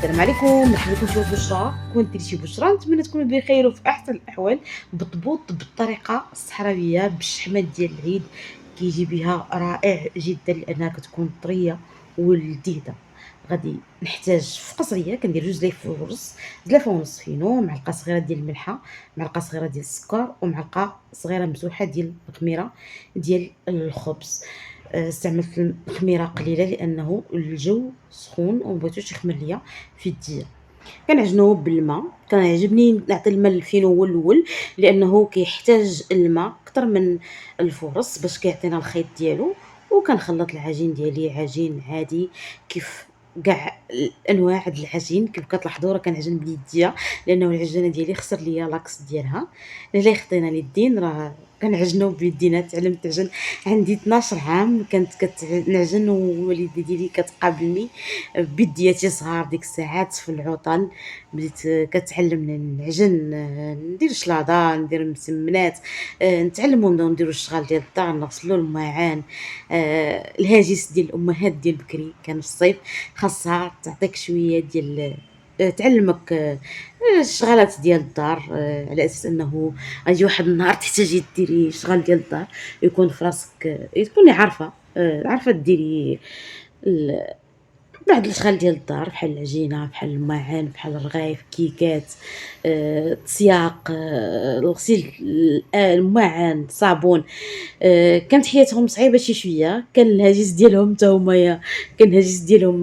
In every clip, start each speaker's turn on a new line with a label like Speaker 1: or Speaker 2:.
Speaker 1: السلام عليكم، مرحبا بكم في بشرى. كون درتي شي بشرى نتمنى تكونوا بخير وفي احسن الاحوال. بطبوط بالطريقه الصحراويه بالشحمات ديال العيد كيجي بها رائع جدا لانها كتكون طريه ولذيذه. غادي نحتاج في قصريه كندير جوج الفورص، زلافه ونص فينو، معلقه صغيره ديال الملحه، معلقه صغيره ديال السكر، ومعلقه صغيره ممسوحه ديال الخميره ديال الخبز. استعملت الخميره قليله لانه الجو سخون وما بغيتوش يخمر ليا في الدجاج. كنعجنوه بالماء، كنعجبني نعطي الماء للفينو هو الاول لانه كيحتاج الماء اكثر من الفرص باش كيعطينا الخيط ديالو. وكنخلط العجين ديالي عجين عادي كيف كاع الانواع د العجين. كيف كتلاحظوا راه كنعجن بيديا لانه العجينه ديالي خسر ليا لاكس ديالها. الا خدينا اليدين راه كنعجنو بيدينا. تعلمت نعجن عندي 12 عام، كنت كنعجن ووالدتي ديالي كتقابلني بيدياتي صغار. ديك الساعات في العطل بديت كتعلمني نعجن، ندير شلاضه، ندير مسمنات، نتعلموا نبداو نديروا الشغال ديال الدار، نغسلوا الماعن. الهاجس ديال الامهات ديال بكري كان في الصيف خاصها تعطيك شويه ديال تعلمك الشغالات ديال الدار، على اساس انه غيجي واحد النهار تحتاجي ديري شغال ديال الدار يكون في راسك، تكوني عارفه، عارفه ديري بعض الاشغال ديال الدار بحال العجينه، بحال الماعن، بحال الرغيف، كيكات، التسياق، الغسيل، الماعن، الصابون. كانت حياتهم صعيبه شي شويه. كان الهاجس ديالهم حتى هما، كان الهاجس ديالهم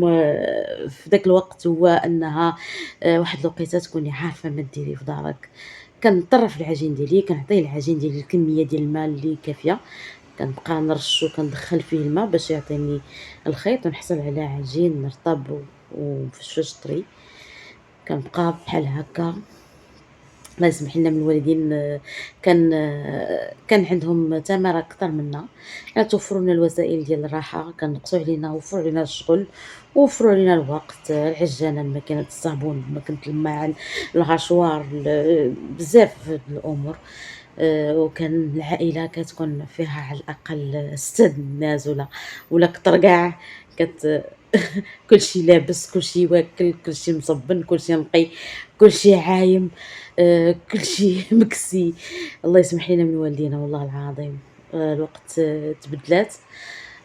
Speaker 1: في داك الوقت هو انها واحد الوقيته تكوني عارفه ما ديري في دارك. كنضطر في العجين ديالي، كنعطيه العجين ديالي الكميه ديال الماء اللي كافيه، كنبقى نرشو كندخل فيه الماء باش يعطيني الخيط ونحصل على عجين رطب ومفشفش طري. كنبقى بحال هكا. الله يسمح لنا من الوالدين، كان عندهم تمارة اكثر منا، توفروا لنا الوسائل ديال الراحه، كنقصوا علينا، وفروا علينا الشغل، وفروا علينا الوقت، العجانه، الماكينه، الصابون، ماكينه الماعن، الغاشوار، بزاف د الامور. وكان العائله كتكون فيها على الاقل 6 الناس ولا كتر كاع. كت كلشي لابس، كلشي واكل، كلشي مصبن، كلشي نقي، كلشي عايم، كلشي مكسي. الله يسمح لنا من والدينا والله العظيم. الوقت تبدلات.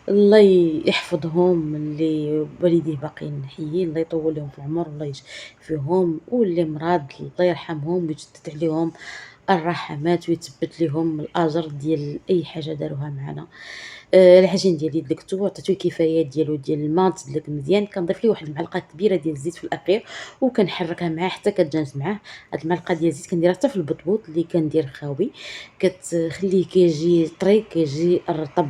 Speaker 1: الله يحفظهم، اللي والديه باقيين حيين الله يطول لهم في العمر والله يشفيهم، واللي مرض الله يرحمهم ويجدد عليهم الرحمات ويثبت لهم الاجر ديال اي حاجه داروها معنا. العجين ديالي دلكتو، عطيتو الكفايات ديالو ديال الماء، تدلك مزيان. كنضيف ليه واحد المعلقه كبيره ديال الزيت في الاخير وكنحركها معاه حتى كتجانس معاه. هاد المعلقه ديال الزيت كنديرها حتى في البطبوط اللي كندير خاوي، كتخليه كيجي طري، كيجي رطب.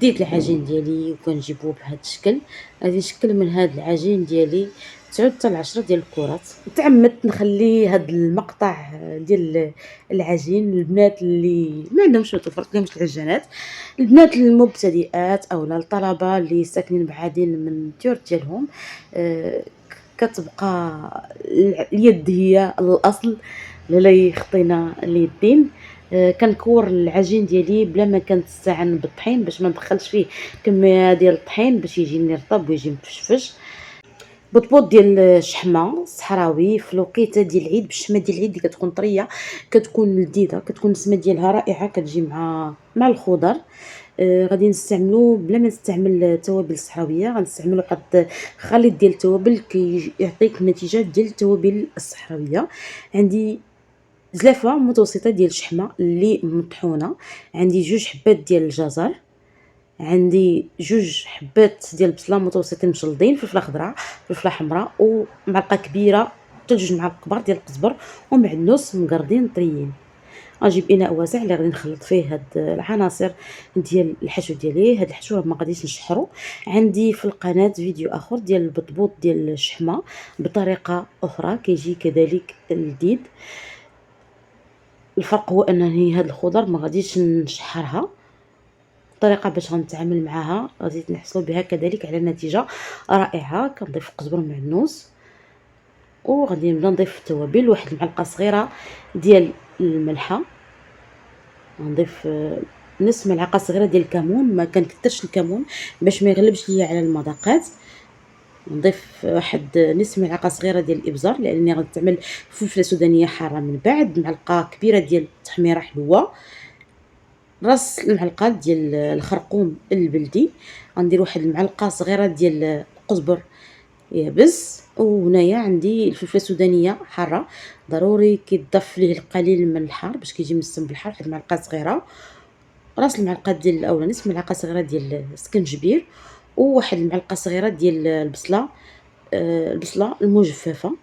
Speaker 1: ديت العجين ديالي وكنجيبوه بهذا الشكل. غادي نشكل من هذا العجين ديالي 9 حتى 10 ديال الكرات. تعمدت نخلي هذا المقطع ديال العجين للبنات اللي ما عندهمش ما توفرت لهمش العجانات، البنات المبتدئات او الطلبه اللي ساكنين بعادين من الديور ديالهم. آه، كتبقى اليد هي الاصل، لا يخطينا اليدين. كنكور العجين ديالي بلا ما كنستعن بالطحين باش ما ندخلش فيه كميه ديال الطحين باش يجيني رطب ويجي مفشفش. بطبوط ديال الشحمه صحراوي في الوقيته ديال العيد، بالشحمه ديال العيد اللي كتكون طريه، كتكون لذيذه، كتكون السمه ديالها رائعه، كتجي مع الخضر. غادي نستعملو بلا ما نستعمل توابل صحراويه، غنستعملو واحد خليط ديال التوابل كيعطيك النتيجه ديال التوابل الصحراويه. عندي زلافه متوسطه ديال الشحمه اللي مطحونه، عندي 2 حبات ديال الجزر، عندي 2 حبات ديال البصله متوسطين مشلضين، فلفله خضراء، فلفله حمراء، ومعلقه كبيره حتى 2 معالق كبار ديال القزبر ومعدنوس مقردين طريين. غنجيب اناء واسع اللي غادي نخلط فيه هاد العناصر ديال الحشو ديالي. هاد الحشو ما غاديش نشحرو. عندي في القناه فيديو اخر ديال البطبوط ديال الشحمه بطريقه اخرى كيجي كذلك لذيذ. الفرق هو انني هاد الخضر ما غاديش نشحرها. الطريقه باش غنتعامل معاها غادي نحصلوا بها كذلك على نتيجه رائعه. كنضيف قزبر ومعدنوس، وغادي نبدا نضيف التوابل، واحد المعلقه صغيره ديال الملحه، غنضيف نصف ملعقه صغيره ديال الكمون، ما كنكثرش الكمون باش ما يغلبش ليا على المذاقات. نضيف واحد نصف ملعقة صغيرة ديال الإبزار، لأنني غنستعمل فلفلة سودانية حارة من بعد، معلقة كبيرة ديال التحميرة حلوة، راس المعلقة ديال الخرقوم البلدي، غندير واحد المعلقة صغيرة ديال القزبر يابس، وهنايا عندي الفلفلة السودانية حارة، ضروري كيتضاف ليه القليل من الحار باش كيجي مسم بالحار، واحد المعلقة صغيرة، راس المعلقة ديال أولا نصف ملعقة صغيرة ديال السكنجبير، وواحد المعلقة صغيرة ديال البصلة، البصلة المجففة.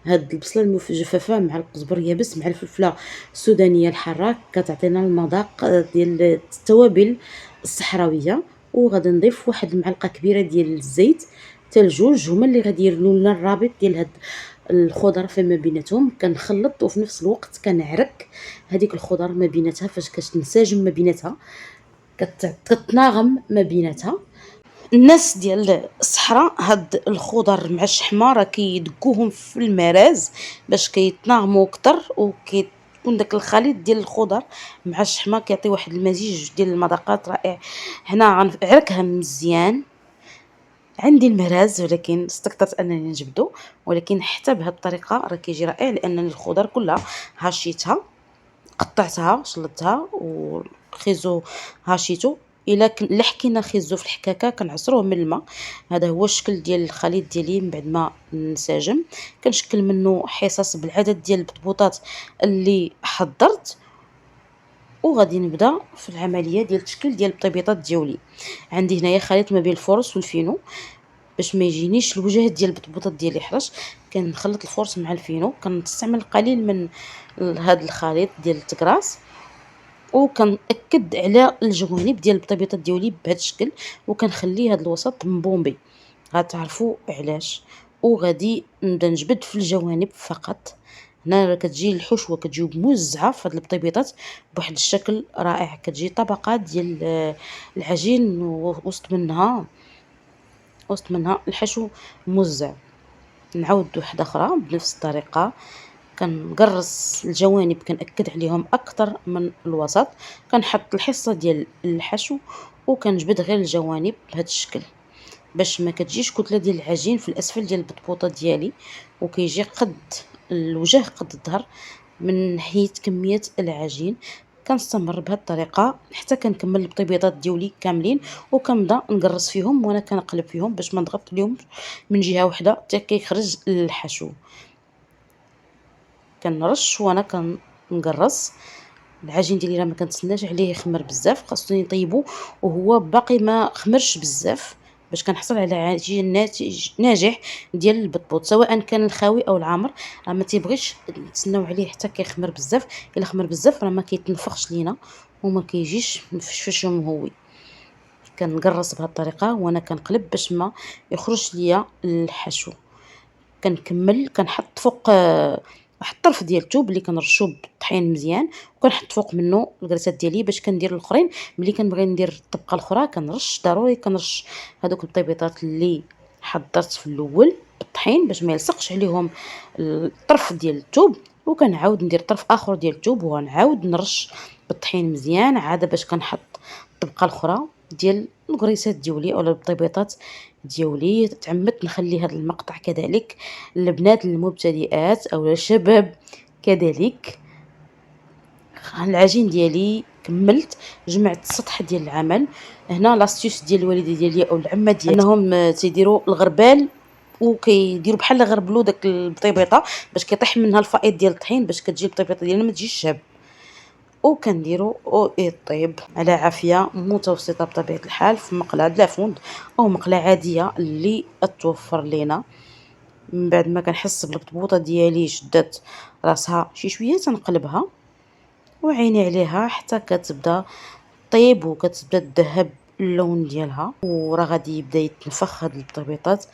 Speaker 1: هاد البصلة المجففة مع القزبر يابس مع الفلفلة السودانية الحارة كتعطينا المذاق ديال التوابل الصحراوية. وغادي نضيف واحد المعلقة كبيرة ديال الزيت حتى لجوج، هما اللي غادي يرنوا لنا الرابط ديال هاد الخضر فيما بيناتهم. كنخلط وفي نفس الوقت كنعرك هذيك الخضر ما بيناتها، فاش كتنسجم ما بيناتها كتناغم ما بيناتها. الناس ديال الصحراء هاد الخضر مع الشحمه راه كيدقوهم في المراز باش كيتناغموا اكثر، وكيكون داك الخليط ديال الخضر مع الشحمه كيعطي واحد المزيج ديال المذاقات رائع. هنا غنعركها مزيان، عندي المراز ولكن استكثرت انني نجبدو، ولكن حتى بهذه الطريقه راه كيجي رائع، لان الخضر كلها هشيتها، قطعتها شلطتها، والخيزو هاشيتو. الا لحكينا خيزو في الحكاكه كنعصروه من الماء. هذا هو الشكل ديال الخليط ديالي من بعد ما نساجم. كنشكل منه حصص بالعدد ديال البطبوطات اللي حضرت، وغادي نبدا في العمليه ديال التشكيل ديال البطيبيطات ديالي. عندي هنايا خليط ما بين الفورص والفينو باش ما يجينيش الوجه ديال البطبوطات ديالي حرش. كنخلط الفورص مع الفينو، كنستعمل قليل من هذا الخليط ديال التكراس، وكنأكد على الجوانب ديال البطيبيطات ديالي بهذا الشكل، وكنخلي هذا الوسط مبومبي، غتعرفوا علاش. وغادي نبدا نجبد في الجوانب فقط. هنا كتجي الحشوه كتجي موزعه في هاد البطيبيطات بواحد الشكل رائع، كتجي طبقات ديال العجين وسط منها الحشو موزع. نعاود واحده اخرى بنفس الطريقه، كنقرص الجوانب كنأكد عليهم اكثر من الوسط، كنحط الحصه ديال الحشو وكنجبد غير الجوانب بهذا الشكل باش ما كتجيش كتله ديال العجين في الاسفل ديال البطبوطه ديالي، وكيجي قد الوجه قد الظهر من ناحيه كميه العجين. كنستمر بهذه الطريقه حتى كنكمل البطيبيطات ديالي كاملين، وكنبدا نقرص فيهم وانا كنقلب فيهم باش ما نضغط اليوم من جهه واحده حتى كيخرج الحشو. كنرش وانا كنقرص العجين ديالي، راه ما كنتسناش عليه يخمر بزاف، خاصو يطيبو وهو باقي ما خمرش بزاف باش كنحصل على عجين ناجح ديال البطبوط، سواء كان الخاوي او العامر. راه ما تيبغيش نتسناو عليه حتى كيخمر بزاف، الا خمر بزاف راه ما كيتنفخش لينا وما كيجيش مفشفش ومهوي. كنقرص بهذه الطريقه وانا كنقلب باش ما يخرج ليا الحشو. كنكمل كنحط فوق واحد الطرف ديال الثوب اللي كنرشو بالطحين مزيان، وكنحط فوق منه الكريسات ديالي باش كندير الاخرين. ملي كنبغي ندير الطبقه الاخرى كنرش، ضروري كنرش هذوك البيبيطات اللي حضرت في الاول بالطحين باش ما يلصقش عليهم الطرف ديال الثوب، وكنعاود ندير طرف اخر ديال الثوب ونعاود نرش بالطحين مزيان عاد باش كنحط الطبقه الاخرى ديال الكريسات ديالي اولا البيبيطات ديالي. تعمدت نخلي هذا المقطع كذلك البنات المبتدئات او الشباب كذلك. العجين ديالي كملت، جمعت السطح ديال العمل. هنا لاستيوس ديال الوالده ديالي او العمه ديالي انهم تيديروا الغربال وكيديروا بحال غربلوا داك البطيبيطه باش كيطيح منها الفائض ديال الطحين باش كتجي البطيبيطه ديالنا ما تجيش شاب. وكنديروا او يطيب على عافيه متوسطه بطبيعه الحال في مقله لافوند او مقله عاديه اللي توفر لينا. من بعد ما كنحس بالبطبوطه ديالي شدات راسها شي شويه تنقلبها وعيني عليها حتى كتبدا طيب وكتبدا تذهب اللون ديالها، وراه غادي يبدا يتنفخ هاد البطبيطات،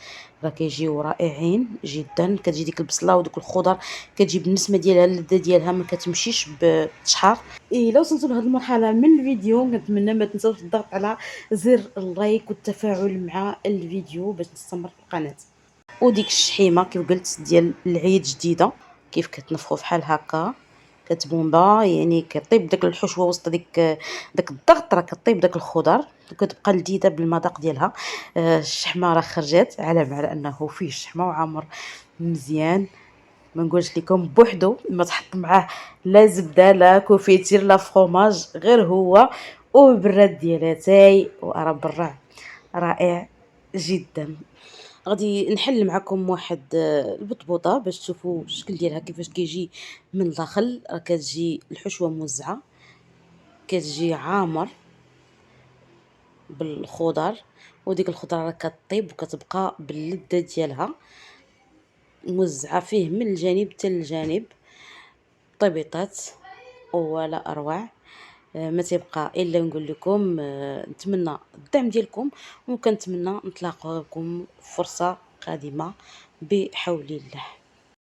Speaker 1: راه كيجيو رائعين جدا. كتجي ديك البصله ودوك الخضر كتجي بالنسمه ديالها اللذه ديالها ما كتمشيش بالتشحار. الا وصلتوا لهاد المرحله من الفيديو كنتمنى ما تنساوش الضغط على زر اللايك والتفاعل مع الفيديو باش نستمر في القناه. وديك الشحيمه كيف قلت ديال العيد جديده كيف كتنفخوا بحال هكا كتبومبا، يعني كطيب داك الحشوه وسط داك الضغط راه كطيب داك الخضر. وكتبقى لذيذة بالمذاق ديالها. الشحمة راه خرجات على أنه فيه الشحمة وعامر مزيان، ما نقولش لكم بوحدو، ما تحط معاه لا زبدة لا كوفيتير لا فروماج، غير هو وبراد ديال اتاي، وراه برا رائع جدا. غادي نحل معكم واحد البطبوطه باش تشوفوا الشكل ديالها كيفاش كيجي من الداخل. راه كتجي الحشوه موزعه، كتجي عامر بالخضر، وديك الخضره راه كطيب وكتبقى باللذه ديالها موزعه فيه من الجانب حتى الجانب. طيبيطات ولا اروع. ما تيبقى الا نقول لكم نتمنى الدعم ديالكم، وكنتمنى نتلاقاكم فرصه قادمه بحول الله.